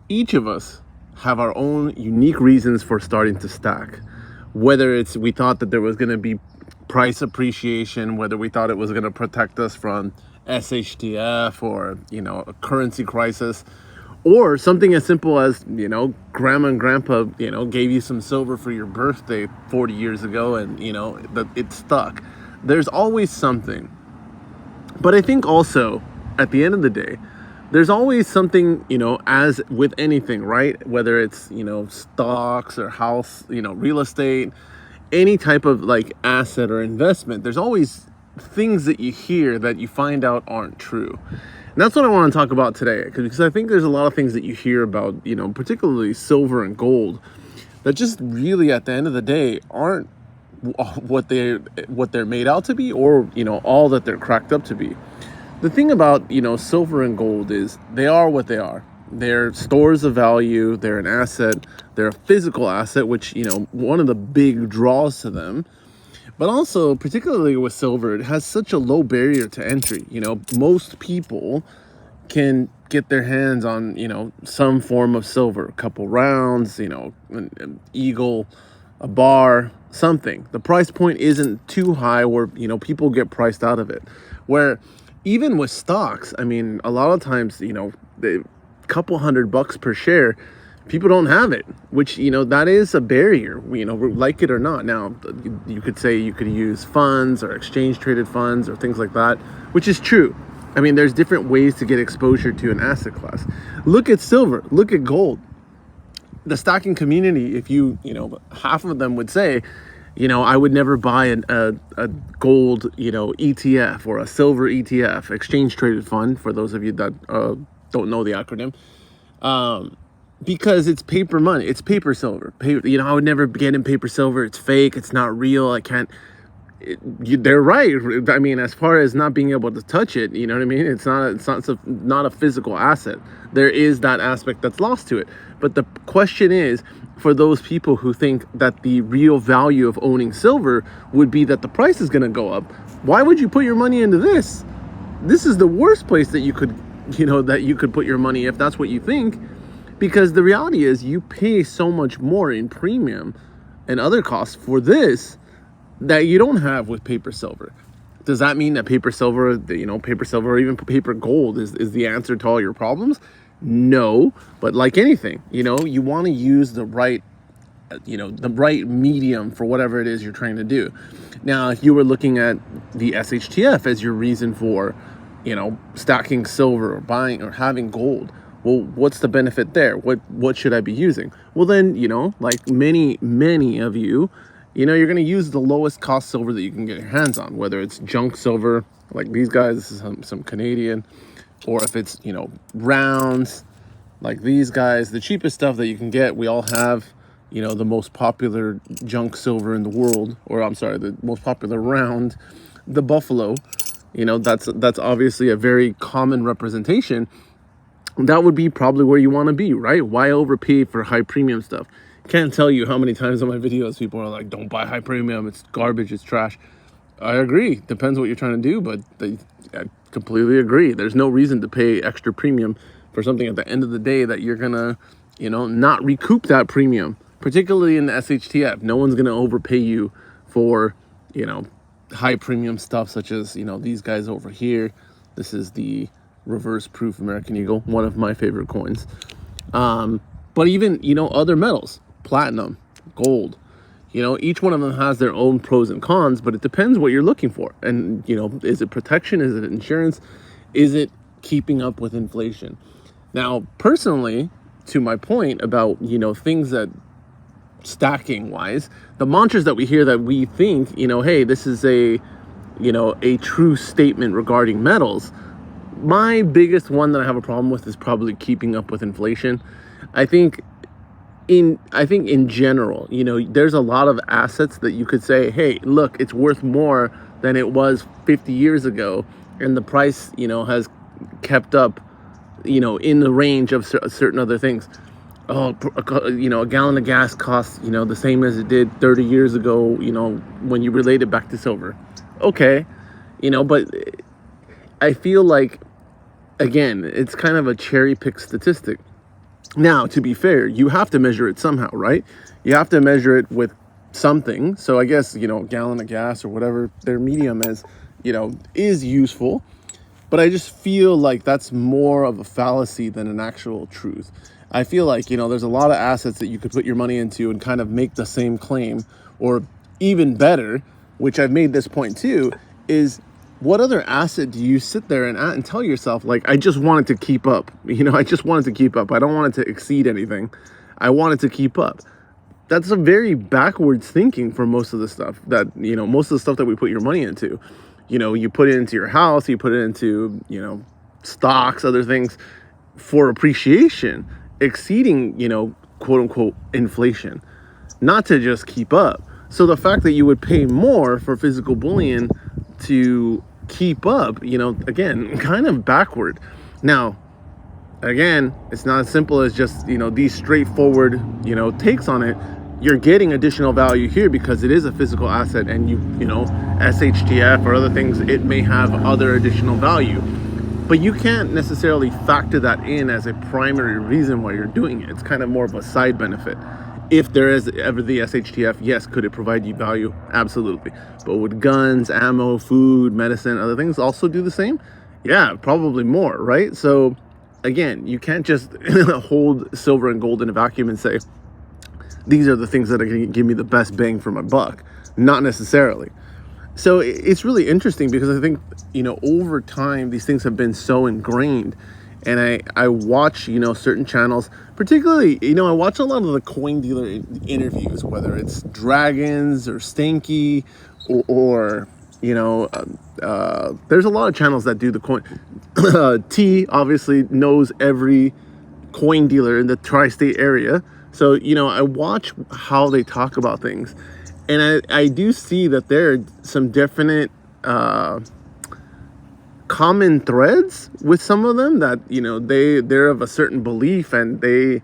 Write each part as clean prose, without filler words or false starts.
each of us have our own unique reasons for starting to stack. Whether it's we thought that there was going to be price appreciation, whether we thought it was going to protect us from SHTF or, a currency crisis, or something as simple as, grandma and grandpa, gave you some silver for your birthday 40 years ago and, that it stuck. There's always something. But I think also at the end of the day, there's always something, as with anything, right? Whether it's, stocks or house, real estate, any type of like asset or investment, there's always things that you hear that you find out aren't true. And that's what I want to talk about today, because I think there's a lot of things that you hear about, particularly silver and gold, that just really at the end of the day aren't what they're made out to be, or, all that they're cracked up to be. The thing about, silver and gold is they are what they are. They're stores of value. They're an asset. They're a physical asset, which, one of the big draws to them. But also, particularly with silver, it has such a low barrier to entry. Most people can get their hands on, some form of silver, a couple rounds, an eagle, a bar, something. The price point isn't too high where, people get priced out of it. Where even with stocks, I mean, a lot of times, the couple $100 per share, people don't have it, which, that is a barrier, like it or not. Now, you could say you could use funds or exchange traded funds or things like that, which is true. I mean, there's different ways to get exposure to an asset class. Look at silver, look at gold. The stocking community, if half of them would say, I would never buy a gold, ETF or a silver ETF, exchange traded fund, for those of you that don't know the acronym, because it's paper money, it's paper silver. I would never get in paper silver. It's fake. It's not real. I can't. They're right. I mean, as far as not being able to touch it, you know what I mean? It's not a physical asset. There is that aspect that's lost to it. But the question is, for those people who think that the real value of owning silver would be that the price is going to go up, why would you put your money into this? This is the worst place that you could put your money if that's what you think, because the reality is you pay so much more in premium and other costs for this that you don't have with paper silver. Does that mean that paper silver or even paper gold is the answer to all your problems? No, but like anything, you want to use the right medium for whatever it is you're trying to do. Now, if you were looking at the SHTF as your reason for, stacking silver or buying or having gold, well, what's the benefit there? What should I be using? Well, then, like many of you, you're going to use the lowest cost silver that you can get your hands on, whether it's junk silver, like these guys, this is some Canadian, or if it's, rounds, like these guys, the cheapest stuff that you can get. We all have, the most popular junk silver in the world, or I'm sorry, the most popular round, the Buffalo, that's obviously a very common representation. That would be probably where you want to be, right? Why overpay for high premium stuff? Can't tell you how many times on my videos people are like, don't buy high premium, it's garbage, it's trash. I agree, depends what you're trying to do, but I completely agree. There's no reason to pay extra premium for something at the end of the day that you're gonna, not recoup that premium, particularly in the SHTF. No one's gonna overpay you for, high premium stuff such as, these guys over here. This is the reverse proof American Eagle, one of my favorite coins. But even, other metals, platinum, gold, each one of them has their own pros and cons, but it depends what you're looking for. And, is it protection? Is it insurance? Is it keeping up with inflation? Now, personally, to my point about, things that stacking wise, the mantras that we hear that we think, hey, this is a true statement regarding metals. My biggest one that I have a problem with is probably keeping up with inflation. I think in general, there's a lot of assets that you could say, hey, look, it's worth more than it was 50 years ago. And the price, has kept up, in the range of certain other things. Oh, a gallon of gas costs, the same as it did 30 years ago, when you relate it back to silver. Okay. But I feel like, again, it's kind of a cherry pick statistic. Now, to be fair, you have to measure it somehow, right? You have to measure it with something. So I guess, a gallon of gas or whatever their medium is, is useful. But I just feel like that's more of a fallacy than an actual truth. I feel like, there's a lot of assets that you could put your money into and kind of make the same claim, or even better, which I've made this point too, is what other asset do you sit there and tell yourself, like, I just want it to keep up. I just want it to keep up. I don't want it to exceed anything. I want it to keep up. That's a very backwards thinking for most of the stuff that, most of the stuff that we put your money into. You put it into your house, you put it into, stocks, other things for appreciation, exceeding, quote unquote, inflation, not to just keep up. So the fact that you would pay more for physical bullion to keep up, again, kind of backward. Now, again, it's not as simple as just, these straightforward, takes on it. You're getting additional value here because it is a physical asset, and SHTF or other things, it may have other additional value. But you can't necessarily factor that in as a primary reason why you're doing it. It's kind of more of a side benefit. If there is ever the SHTF, yes, could it provide you value? Absolutely. But would guns, ammo, food, medicine, other things also do the same? Yeah, probably more, right? So again, you can't just hold silver and gold in a vacuum and say, these are the things that are going to give me the best bang for my buck. Not necessarily. So it's really interesting because I think, over time, these things have been so ingrained. And I watch, certain channels, particularly, I watch a lot of the coin dealer interviews, whether it's Dragons or Stanky or there's a lot of channels that do the coin. T obviously knows every coin dealer in the tri-state area. So, I watch how they talk about things. And I do see that there are some definite common threads with some of them that, they're of a certain belief, and they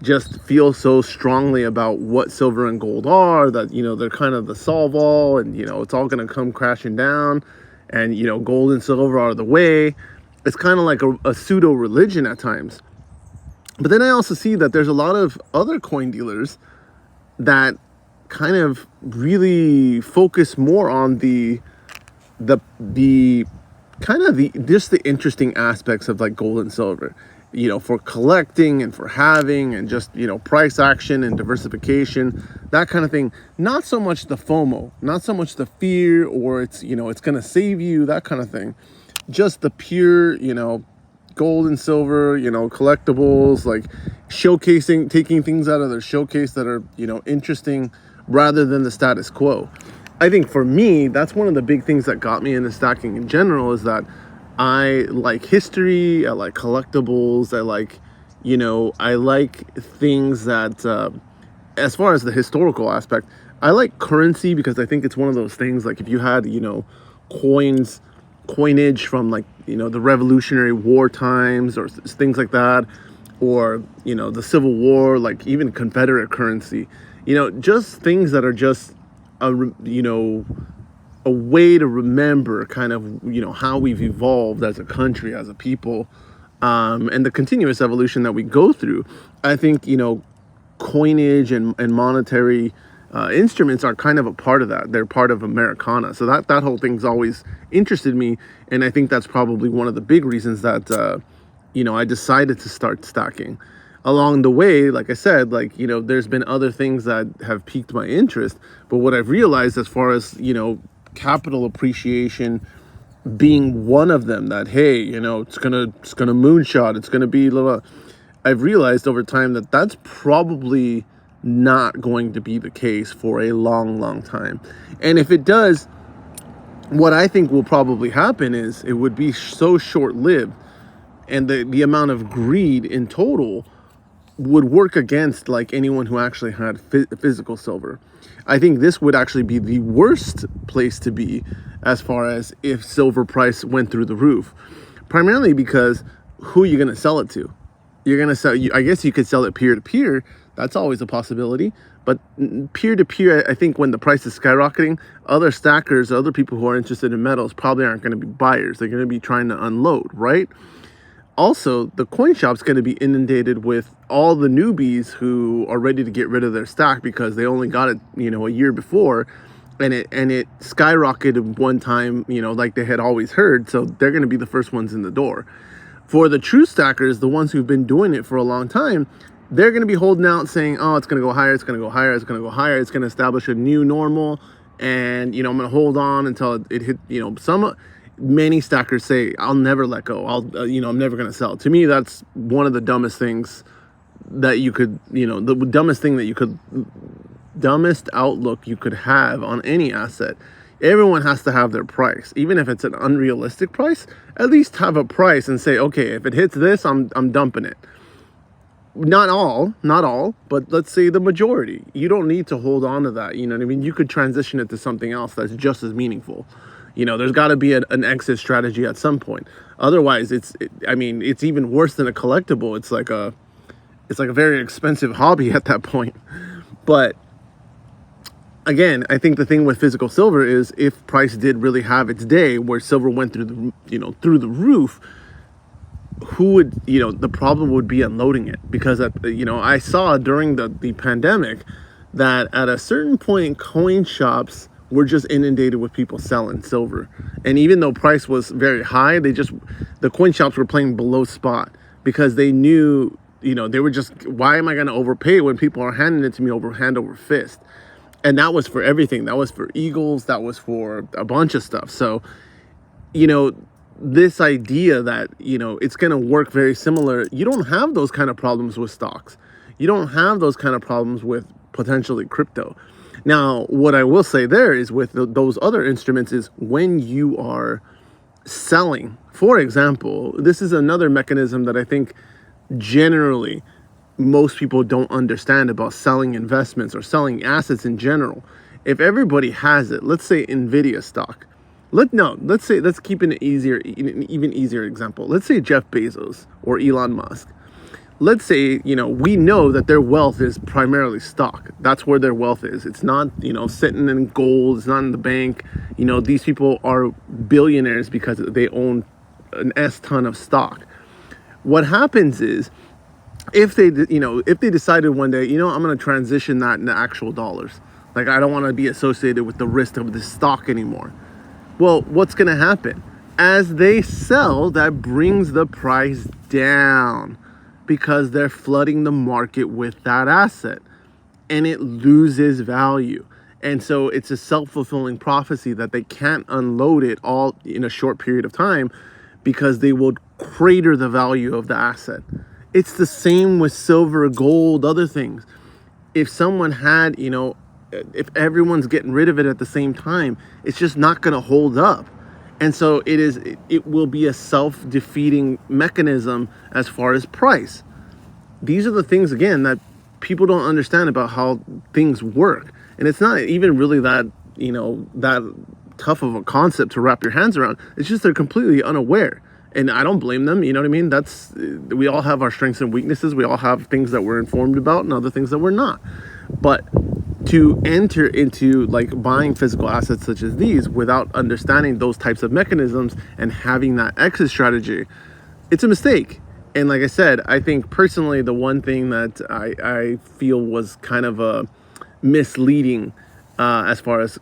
just feel so strongly about what silver and gold are that, they're kind of the solve all, and, it's all going to come crashing down, and, gold and silver are the way. It's kind of like a pseudo religion at times. But then I also see that there's a lot of other coin dealers that kind of really focus more on the just the interesting aspects of like gold and silver, for collecting and for having, and just, price action and diversification, that kind of thing. Not so much the FOMO, not so much the fear, or it's, it's going to save you, that kind of thing. Just the pure, gold and silver, collectibles, like showcasing, taking things out of their showcase that are, interesting rather than the status quo. I think for me, that's one of the big things that got me into stacking in general, is that I like history, I like collectibles, I like things that, as far as the historical aspect, I like currency, because I think it's one of those things, like if you had, coinage from like, the Revolutionary War times or things like that, or, the Civil War, like even Confederate currency, just things that are just a way to remember kind of, how we've evolved as a country, as a people, and the continuous evolution that we go through. I think, coinage and monetary instruments are kind of a part of that. They're part of Americana. So that whole thing's always interested me. And I think that's probably one of the big reasons that, I decided to start stacking. Along the way, like I said, there's been other things that have piqued my interest. But what I've realized, as far as, capital appreciation being one of them, that, hey, it's gonna moonshot, it's gonna be blah, blah. I've realized over time that that's probably not going to be the case for a long, long time. And if it does, what I think will probably happen is it would be so short-lived, and the amount of greed in total would work against like anyone who actually had physical silver. I think this would actually be the worst place to be as far as if silver price went through the roof, primarily because who are you going to sell it to? You're going to sell, I guess you could sell it peer to peer. That's always a possibility. But peer to peer, I think when the price is skyrocketing, other stackers, other people who are interested in metals probably aren't going to be buyers. They're going to be trying to unload, right? Also, the coin shop's going to be inundated with all the newbies who are ready to get rid of their stock because they only got it, a year before, and it skyrocketed one time, like they had always heard. So they're going to be the first ones in the door. For the true stackers, the ones who've been doing it for a long time, they're going to be holding out saying, oh, it's going to go higher, it's going to go higher, it's going to go higher, it's going to establish a new normal, and I'm going to hold on until it hit, many stackers say, I'll never let go, I'm never going to sell. To me, that's one of the dumbest things that you could, the dumbest outlook you could have on any asset. Everyone has to have their price, even if it's an unrealistic price. At least have a price and say, okay, if it hits this, I'm dumping it. Not all, but let's say the majority. You don't need to hold on to that. You know what I mean? You could transition it to something else that's just as meaningful. There's got to be an exit strategy at some point. Otherwise, it's even worse than a collectible. It's like a very expensive hobby at that point. But again, I think the thing with physical silver is if price did really have its day where silver went through the roof, who would, the problem would be unloading it. Because, I saw during the pandemic that at a certain point, coin shops were just inundated with people selling silver. And even though price was very high, the coin shops were playing below spot because they knew, they were just, why am I going to overpay when people are handing it to me hand over fist? And that was for everything. That was for Eagles. That was for a bunch of stuff. So, this idea that, it's going to work very similar. You don't have those kind of problems with stocks. You don't have those kind of problems with potentially crypto. Now, what I will say there is with those other instruments is when you are selling, for example, this is another mechanism that I think generally most people don't understand about selling investments or selling assets in general. If everybody has it, let's say Nvidia stock. Let's keep an even easier example. Let's say Jeff Bezos or Elon Musk. Let's say, we know that their wealth is primarily stock. That's where their wealth is. It's not, sitting in gold. It's not in the bank. These people are billionaires because they own an S ton of stock. What happens is, if they decided one day, I'm going to transition that into actual dollars. Like, I don't want to be associated with the risk of this stock anymore. Well, what's going to happen? As they sell, that brings the price down because they're flooding the market with that asset and it loses value. And so it's a self-fulfilling prophecy that they can't unload it all in a short period of time because they will crater the value of the asset. It's the same with silver, gold, other things. If someone had, if everyone's getting rid of it at the same time, it's just not going to hold up. And so it will be a self-defeating mechanism as far as price. These are the things, again, that people don't understand about how things work. And it's not even really that, that tough of a concept to wrap your hands around. It's just they're completely unaware. And I don't blame them, you know what I mean? We all have our strengths and weaknesses. We all have things that we're informed about and other things that we're not. But to enter into like buying physical assets such as these without understanding those types of mechanisms and having that exit strategy, it's a mistake. And like I said, I think personally the one thing that I feel was kind of a misleading as far as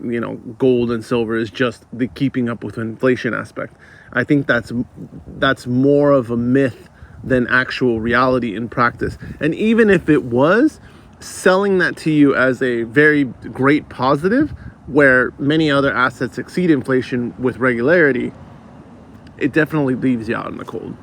gold and silver is just the keeping up with inflation aspect. I think that's more of a myth than actual reality in practice. And even if it was, selling that to you as a very great positive where many other assets exceed inflation with regularity, it definitely leaves you out in the cold.